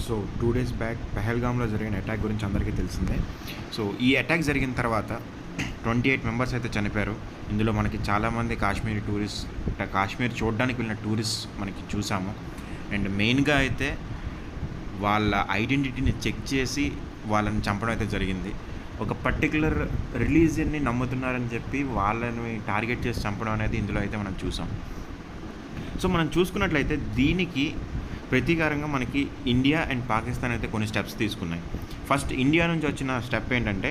So 2 days back పెహల్గామ్లో జరిగిన attack గురించి అందరికీ తెలిసిందే. సో ఈ అటాక్ జరిగిన తర్వాత 28 మెంబర్స్ అయితే చనిపోయారు. ఇందులో మనకి చాలామంది కాశ్మీర్ చూడడానికి వెళ్ళిన టూరిస్ట్ మనకి చూసాము. అండ్ మెయిన్గా అయితే వాళ్ళ ఐడెంటిటీని చెక్ చేసి వాళ్ళని చంపడం అయితే జరిగింది. ఒక పర్టికులర్ రిలీజియన్ని నమ్ముతున్నారని చెప్పి వాళ్ళని టార్గెట్ చేసి చంపడం అనేది ఇందులో అయితే మనం చూసాం. సో మనం చూసుకున్నట్లయితే దీనికి ప్రతీకారంగా మనకి ఇండియా అండ్ పాకిస్తాన్ అయితే కొన్ని స్టెప్స్ తీసుకున్నాయి. ఫస్ట్ ఇండియా నుంచి వచ్చిన స్టెప్ ఏంటంటే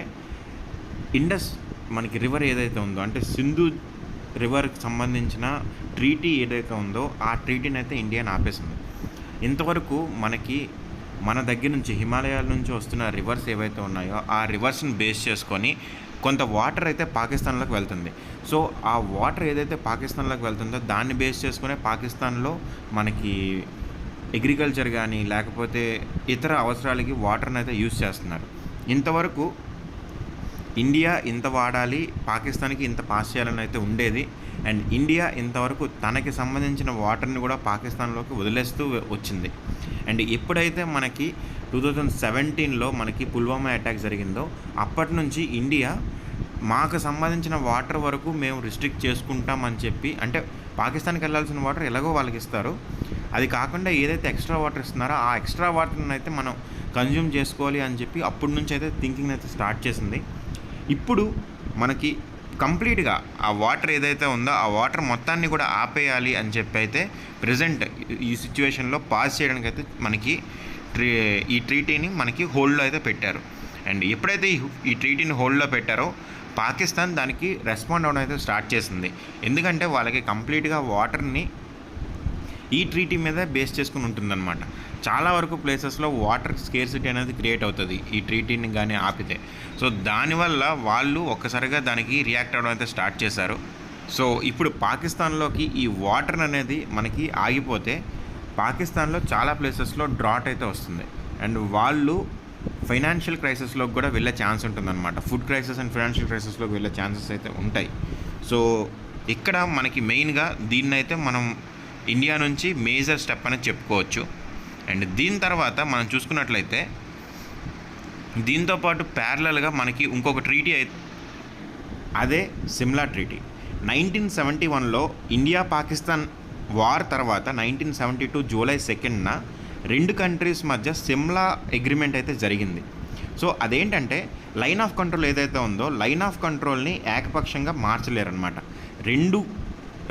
ఇండస్ మనకి రివర్ ఏదైతే ఉందో, అంటే సింధు రివర్కి సంబంధించిన ట్రీటీ ఏదైతే ఉందో ఆ ట్రీటీని అయితే ఇండియాని ఆపేసింది. ఇంతవరకు మన దగ్గర నుంచి హిమాలయాల నుంచి వస్తున్న రివర్స్ ఏవైతే ఉన్నాయో ఆ రివర్స్ని బేస్ చేసుకొని కొంత వాటర్ అయితే పాకిస్తాన్లోకి వెళ్తుంది. సో ఆ వాటర్ ఏదైతే పాకిస్తాన్లోకి వెళ్తుందో దాన్ని బేస్ చేసుకునే పాకిస్తాన్లో మనకి అగ్రికల్చర్ కానీ లేకపోతే ఇతర అవసరాలకి వాటర్ని అయితే యూజ్ చేస్తున్నారు. ఇంతవరకు ఇండియా ఇంత వాడాలి, పాకిస్తాన్కి ఇంత పాస్ చేయాలని అయితే ఉండేది. అండ్ ఇండియా ఇంతవరకు తనకి సంబంధించిన వాటర్ని కూడా పాకిస్తాన్లోకి వదిలేస్తూ వచ్చింది. అండ్ ఎప్పుడైతే మనకి 2017లో మనకి పుల్వామా అటాక్ జరిగిందో అప్పటి నుంచి ఇండియా మాకు సంబంధించిన వాటర్ వరకు మేము రిస్ట్రిక్ట్ చేసుకుంటామని చెప్పి, అంటే పాకిస్తాన్కి వెళ్ళాల్సిన వాటర్ ఎలాగో వాళ్ళకి ఇస్తారు, అది కాకుండా ఏదైతే ఎక్స్ట్రా వాటర్ ఇస్తున్నారో ఆ ఎక్స్ట్రా వాటర్ని అయితే మనం కన్జ్యూమ్ చేసుకోవాలి అని చెప్పి అప్పటి నుంచి అయితే థింకింగ్ అయితే స్టార్ట్ చేసింది. ఇప్పుడు మనకి కంప్లీట్గా ఆ వాటర్ ఏదైతే ఉందో ఆ వాటర్ మొత్తాన్ని కూడా ఆపేయాలి అని చెప్పి అయితే ప్రజెంట్ ఈ సిచ్యువేషన్లో పాస్ చేయడానికి అయితే మనకి ఈ ట్రీటీని మనకి హోల్డ్లో అయితే పెట్టారు. అండ్ ఎప్పుడైతే ఈ ట్రీటీని హోల్డ్లో పెట్టారో పాకిస్తాన్ దానికి రెస్పాండ్ అవ్వడం అయితే స్టార్ట్ చేసింది. ఎందుకంటే వాళ్ళకి కంప్లీట్గా వాటర్ని ఈ ట్రీటీ మీద బేస్ చేసుకుని ఉంటుందన్నమాట. చాలా వరకు ప్లేసెస్లో వాటర్ స్కేర్సిటీ అనేది క్రియేట్ అవుతుంది ఈ ట్రీటీని కానీ ఆపితే. సో దానివల్ల వాళ్ళు ఒక్కసారిగా దానికి రియాక్ట్ అవ్వడం అయితే స్టార్ట్ చేశారు. సో ఇప్పుడు పాకిస్తాన్లోకి ఈ వాటర్ అనేది మనకి ఆగిపోతే పాకిస్తాన్లో చాలా ప్లేసెస్లో డ్రాట్ అయితే వస్తుంది. అండ్ వాళ్ళు ఫైనాన్షియల్ క్రైసిస్లోకి కూడా వెళ్ళే ఛాన్స్ ఉంటుందన్నమాట. ఫుడ్ క్రైసిస్ అండ్ ఫైనాన్షియల్ క్రైసిస్లోకి వెళ్ళే ఛాన్సెస్ అయితే ఉంటాయి. సో ఇక్కడ మనకి మెయిన్గా దీన్నైతే మనం ఇండియా నుంచి మేజర్ స్టెప్ అనేది చెప్పుకోవచ్చు. అండ్ దీని తర్వాత మనం చూసుకున్నట్లయితే దీంతోపాటు ప్యారలల్గా మనకి ఇంకొక ట్రీటీ అయితే అదే సిమ్లా ట్రీటీ. 1971లో ఇండియా పాకిస్తాన్ వార్ తర్వాత 1972 జూలై 2న రెండు కంట్రీస్ మధ్య సిమ్లా అగ్రిమెంట్ అయితే జరిగింది. సో అదేంటంటే లైన్ ఆఫ్ కంట్రోల్ ఏదైతే ఉందో లైన్ ఆఫ్ కంట్రోల్ని ఏకపక్షంగా మార్చలేరన్నమాట.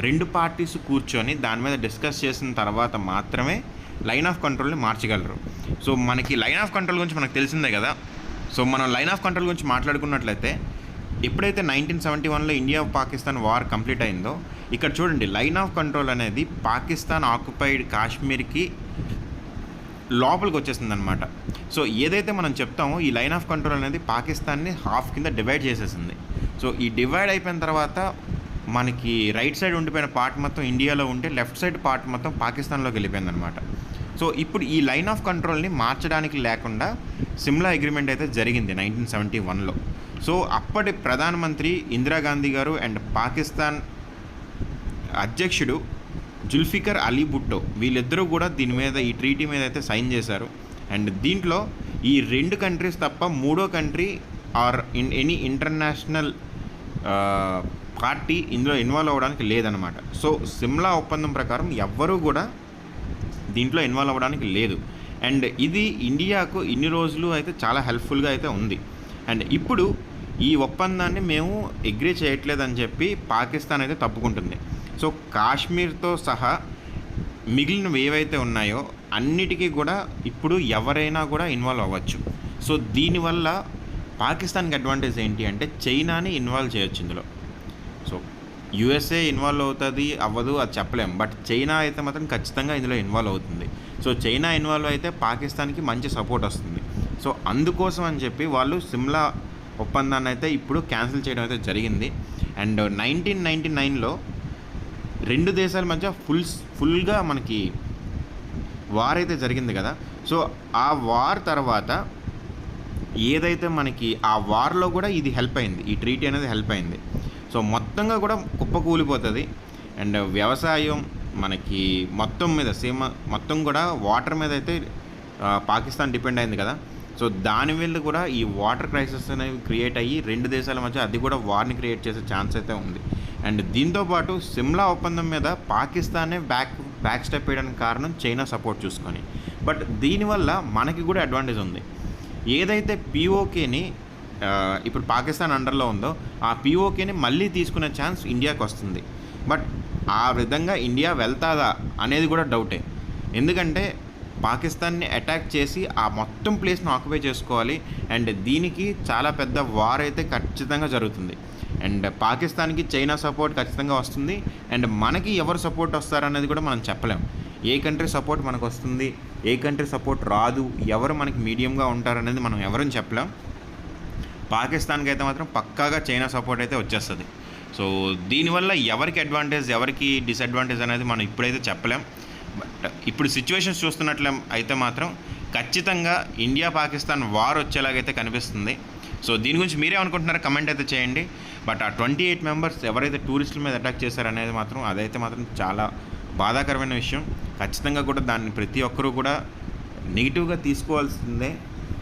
రెండు పార్టీస్ కూర్చొని దాని మీద డిస్కస్ చేసిన తర్వాత మాత్రమే లైన్ ఆఫ్ కంట్రోల్ని మార్చగలరు. సో మనకి లైన్ ఆఫ్ కంట్రోల్ గురించి మనకు తెలిసిందే కదా. సో మనం లైన్ ఆఫ్ కంట్రోల్ గురించి మాట్లాడుకున్నట్లయితే ఎప్పుడైతే 1971లో ఇండియా పాకిస్తాన్ వార్ కంప్లీట్ అయిందో ఇక్కడ చూడండి, లైన్ ఆఫ్ కంట్రోల్ అనేది పాకిస్తాన్ ఆక్యుపైడ్ కాశ్మీర్కి లోపలికి వచ్చేసింది అనమాట. సో ఏదైతే మనం చెప్తామో ఈ లైన్ ఆఫ్ కంట్రోల్ అనేది పాకిస్తాన్ని హాఫ్ కింద డివైడ్ చేసేసింది. సో ఈ డివైడ్ అయిపోయిన తర్వాత మనకి రైట్ సైడ్ ఉండిపోయిన పార్ట్ మొత్తం ఇండియాలో ఉంటే లెఫ్ట్ సైడ్ పార్ట్ మొత్తం పాకిస్తాన్లోకి వెళ్ళిపోయింది అనమాట. సో ఇప్పుడు ఈ లైన్ ఆఫ్ కంట్రోల్ని మార్చడానికి లేకుండా సిమ్లా అగ్రిమెంట్ అయితే జరిగింది 1971లో. సో అప్పటి ప్రధానమంత్రి ఇందిరాగాంధీ గారు అండ్ పాకిస్తాన్ అధ్యక్షుడు జుల్ఫికర్ అలీ భుట్టో వీళ్ళిద్దరూ కూడా దీని మీద ఈ ట్రీటీ మీద అయితే సైన్ చేశారు. అండ్ దీంట్లో ఈ రెండు కంట్రీస్ తప్ప మూడో country or any international party ఇందులో ఇన్వాల్వ్ అవ్వడానికి లేదనమాట. సో సిమ్లా ఒప్పందం ప్రకారం ఎవ్వరూ కూడా దీంట్లో ఇన్వాల్వ్ అవ్వడానికి లేదు. అండ్ ఇది ఇండియాకు ఇన్ని రోజులు అయితే చాలా హెల్ప్ఫుల్గా అయితే ఉంది. అండ్ ఇప్పుడు ఈ ఒప్పందాన్ని మేము అగ్రీ చేయట్లేదని చెప్పి పాకిస్తాన్ అయితే తప్పుకుంటుంది. సో కాశ్మీర్తో సహా మిగిలినవి ఏవైతే ఉన్నాయో అన్నిటికీ కూడా ఇప్పుడు ఎవరైనా కూడా ఇన్వాల్వ్ అవ్వచ్చు. సో దీనివల్ల పాకిస్తాన్కి అడ్వాంటేజ్ ఏంటి అంటే చైనాని ఇన్వాల్వ్ చేయొచ్చు ఇందులో. సో యుఎస్ఏ ఇన్వాల్వ్ అవుతుంది అవ్వదు అది చెప్పలేం, బట్ చైనా అయితే మాత్రం ఖచ్చితంగా ఇందులో ఇన్వాల్వ్ అవుతుంది. సో చైనా ఇన్వాల్వ్ అయితే పాకిస్తాన్కి మంచి సపోర్ట్ వస్తుంది. సో అందుకోసం అని చెప్పి వాళ్ళు సిమ్లా ఒప్పందాన్ని అయితే ఇప్పుడు క్యాన్సిల్ చేయడం అయితే జరిగింది. అండ్ 1999లో రెండు దేశాల మధ్య ఫుల్గా మనకి వార్ అయితే జరిగింది కదా. సో ఆ వార్ తర్వాత ఏదైతే మనకి ఆ వార్లో కూడా ఇది హెల్ప్ అయింది, ఈ ట్రీటీ అనేది హెల్ప్ అయింది. సో మొత్తంగా కూడా కుప్పకూలిపోతుంది. అండ్ వ్యవసాయం మనకి మొత్తం మీద మొత్తం కూడా వాటర్ మీద అయితే పాకిస్తాన్ డిపెండ్ అయింది కదా. సో దాని వల్ల కూడా ఈ వాటర్ క్రైసిస్ అనేవి క్రియేట్ అయ్యి 2 దేశాల మధ్య అది కూడా వార్ని క్రియేట్ చేసే ఛాన్స్ అయితే ఉంది. అండ్ దీంతోపాటు సిమ్లా ఒప్పందం మీద పాకిస్తానే బ్యాక్ స్టెప్ వేయడానికి కారణం చైనా సపోర్ట్ చూసుకొని. బట్ దీనివల్ల మనకి కూడా అడ్వాంటేజ్ ఉంది. ఏదైతే పీఓకేని ఇప్పుడు పాకిస్తాన్ అండర్లో ఉందో ఆ పీఓకేని మళ్ళీ తీసుకునే ఛాన్స్ ఇండియాకి వస్తుంది. బట్ ఆ విధంగా ఇండియా వెళ్తాదా అనేది కూడా డౌటే. ఎందుకంటే పాకిస్తాన్ని అటాక్ చేసి ఆ మొత్తం ప్లేస్ను ఆక్యుపై చేసుకోవాలి. అండ్ దీనికి చాలా పెద్ద వార్ అయితే ఖచ్చితంగా జరుగుతుంది. అండ్ పాకిస్తాన్కి చైనా సపోర్ట్ ఖచ్చితంగా వస్తుంది. అండ్ మనకి ఎవరు సపోర్ట్ వస్తారనేది కూడా మనం చెప్పలేం. ఏ కంట్రీ సపోర్ట్ మనకు వస్తుంది, ఏ కంట్రీ సపోర్ట్ రాదు, ఎవరు మనకి మీడియంగా ఉంటారనేది మనం ఎవరని చెప్పలేం. పాకిస్తాన్కి అయితే మాత్రం పక్కాగా చైనా సపోర్ట్ అయితే వచ్చేస్తుంది. సో దీనివల్ల ఎవరికి అడ్వాంటేజ్ ఎవరికి డిసడ్వాంటేజ్ అనేది మనం ఇప్పుడైతే చెప్పలేం. బట్ ఇప్పుడు సిచ్యువేషన్స్ చూస్తున్నట్లే అయితే మాత్రం ఖచ్చితంగా ఇండియా పాకిస్తాన్ వార్ వచ్చేలాగైతే కనిపిస్తుంది. సో దీని గురించి మీరే అనుకుంటున్నారో కమెంట్ అయితే చేయండి. బట్ ఆ 28 మెంబర్స్ ఎవరైతే టూరిస్టుల మీద అటాక్ చేశారనేది మాత్రం అదైతే మాత్రం చాలా బాధాకరమైన విషయం. ఖచ్చితంగా కూడా దాన్ని ప్రతి ఒక్కరూ కూడా నెగిటివ్గా తీసుకోవాల్సిందే.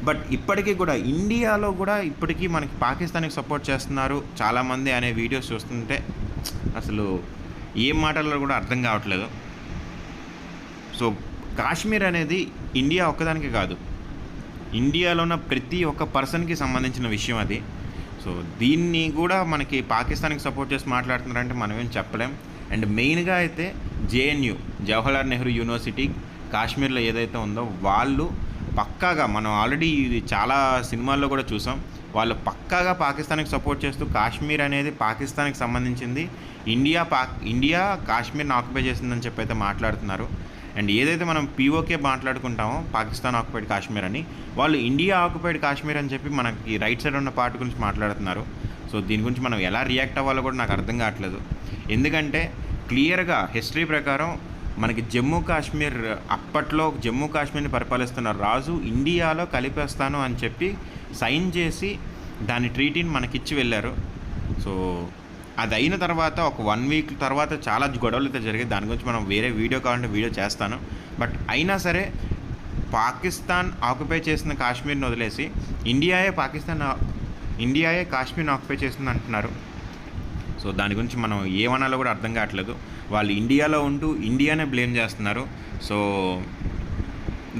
బట్ ఇప్పటికీ కూడా ఇండియాలో కూడా ఇప్పటికీ మనకి పాకిస్తాన్కి సపోర్ట్ చేస్తున్నారు చాలామంది అనే వీడియోస్ చూస్తుంటే అసలు ఏం మాటల్లో కూడా అర్థం కావట్లేదు. సో కాశ్మీర్ అనేది ఇండియా ఒక్కదానికి కాదు, ఇండియాలో ఉన్న ప్రతి ఒక్క పర్సన్కి సంబంధించిన విషయం అది. సో దీన్ని కూడా మనకి పాకిస్తాన్కి సపోర్ట్ చేసి మాట్లాడుతున్నారంటే మనం ఏం చెప్పలేం. అండ్ మెయిన్గా అయితే జేఎన్యూ జవహర్లాల్ నెహ్రూ యూనివర్సిటీ కాశ్మీర్లో ఏదైతే ఉందో వాళ్ళు పక్కాగా, మనం ఆల్రెడీ ఇది చాలా సినిమాల్లో కూడా చూసాం, వాళ్ళు పక్కాగా పాకిస్తాన్కి సపోర్ట్ చేస్తూ కాశ్మీర్ అనేది పాకిస్తాన్కి సంబంధించింది, ఇండియా కాశ్మీర్ని ఆక్యుపై చేసిందని చెప్పి అయితే మాట్లాడుతున్నారు. అండ్ ఏదైతే మనం పీఓకే మాట్లాడుకుంటామో పాకిస్తాన్ ఆక్యుపైడ్ కాశ్మీర్ అని, వాళ్ళు ఇండియా ఆక్యుపైడ్ కాశ్మీర్ అని చెప్పి మనకి రైట్ సైడ్ ఉన్న పార్ట్ గురించి మాట్లాడుతున్నారు. సో దీని గురించి మనం ఎలా రియాక్ట్ అవ్వాలో కూడా నాకు అర్థం కావట్లేదు. ఎందుకంటే క్లియర్గా హిస్టరీ ప్రకారం మనకి జమ్మూ కాశ్మీర్, అప్పట్లో జమ్మూ కాశ్మీర్ని పరిపాలిస్తున్న రాజు ఇండియాలో కలిపేస్తాను అని చెప్పి సైన్ చేసి దాని ట్రీటీని మనకిచ్చి వెళ్ళారు. సో అది అయిన తర్వాత ఒక 1 వీక్ తర్వాత చాలా గొడవలు అయితే జరిగాయి. దాని గురించి మనం వేరే వీడియో కావాలంటే వీడియో చేస్తాను. బట్ అయినా సరే పాకిస్తాన్ ఆక్యుపై చేసిన కాశ్మీర్ని వదిలేసి ఇండియాయే కాశ్మీర్ని ఆక్యుపై చేస్తుంది అంటున్నారు. సో దాని గురించి మనం ఏమనాలో కూడా అర్థం కావట్లేదు. వాళ్ళు ఇండియాలో ఉంటూ ఇండియానే బ్లేమ్ చేస్తున్నారు. సో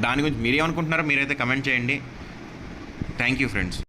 దాని గురించి మీరేమనుకుంటున్నారో మీరైతే కమెంట్ చేయండి. Thank you friends.